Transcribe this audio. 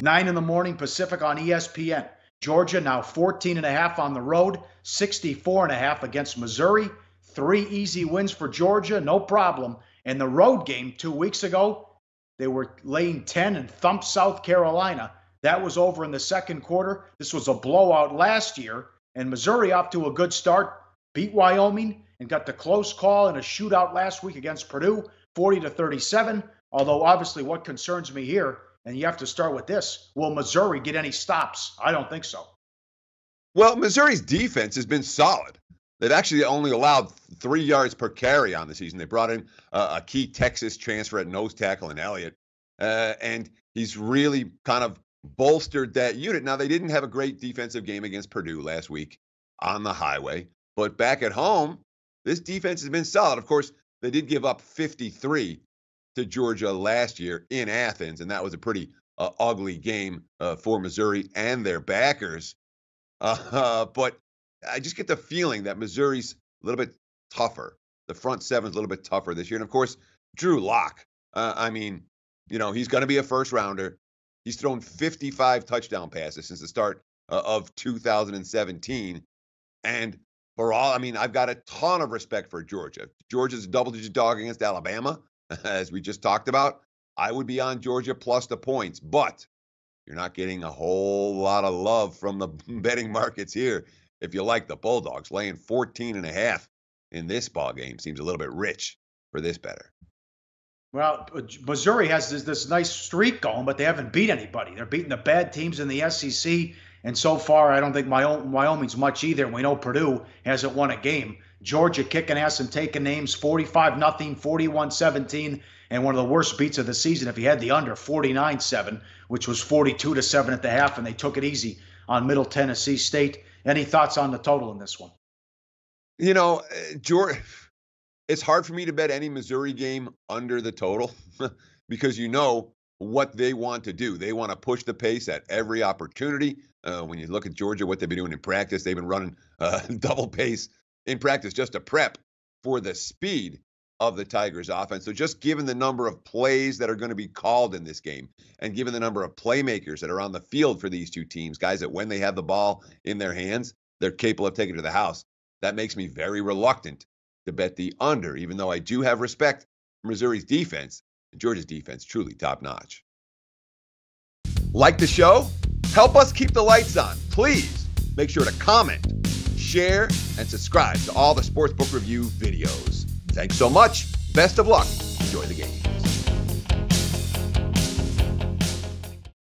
9 in the morning Pacific on ESPN. Georgia now 14.5 on the road, 64.5 against Missouri. 3 easy wins for Georgia, no problem. And the road game 2 weeks ago, they were laying 10 and thumped South Carolina. That was over in the second quarter. This was a blowout last year. And Missouri off to a good start, beat Wyoming and got the close call in a shootout last week against Purdue, 40-37. Although obviously what concerns me here, and you have to start with this, will Missouri get any stops? I don't think so. Well, Missouri's defense has been solid. They've actually only allowed 3 yards per carry on the season. They brought in a key Texas transfer at nose tackle in Elliott, and he's really kind of bolstered that unit. Now, they didn't have a great defensive game against Purdue last week on the highway, but back at home, this defense has been solid. Of course, they did give up 53 to Georgia last year in Athens, and that was a pretty ugly game for Missouri and their backers. But I just get the feeling that Missouri's a little bit tougher. The front seven's a little bit tougher this year. And, of course, Drew Lock. He's going to be a first-rounder. He's thrown 55 touchdown passes since the start of 2017. And for all, I've got a ton of respect for Georgia. Georgia's a double-digit dog against Alabama, as we just talked about. I would be on Georgia plus the points, but you're not getting a whole lot of love from the betting markets here. If you like the Bulldogs, laying 14.5 in this ball game seems a little bit rich for this bettor. Well, Missouri has this nice streak going, but they haven't beat anybody. They're beating the bad teams in the SEC, and so far I don't think Wyoming's much either. We know Purdue hasn't won a game. Georgia kicking ass and taking names, 45-0, 41-17, and one of the worst beats of the season if you had the under, 49-7, which was 42-7 at the half, and they took it easy on Middle Tennessee State. Any thoughts on the total in this one? Georgia, it's hard for me to bet any Missouri game under the total because you know what they want to do. They want to push the pace at every opportunity. When you look at Georgia, what they've been doing in practice, they've been running double pace in practice just to prep for the speed of the Tigers offense. So just given the number of plays that are going to be called in this game and given the number of playmakers that are on the field for these two teams, guys that when they have the ball in their hands, they're capable of taking it to the house. That makes me very reluctant to bet the under, even though I do have respect for Missouri's defense. Georgia's defense, truly top-notch. Like the show? Help us keep the lights on. Please make sure to comment, share, and subscribe to all the Sportsbook Review videos. Thanks so much. Best of luck. Enjoy the games.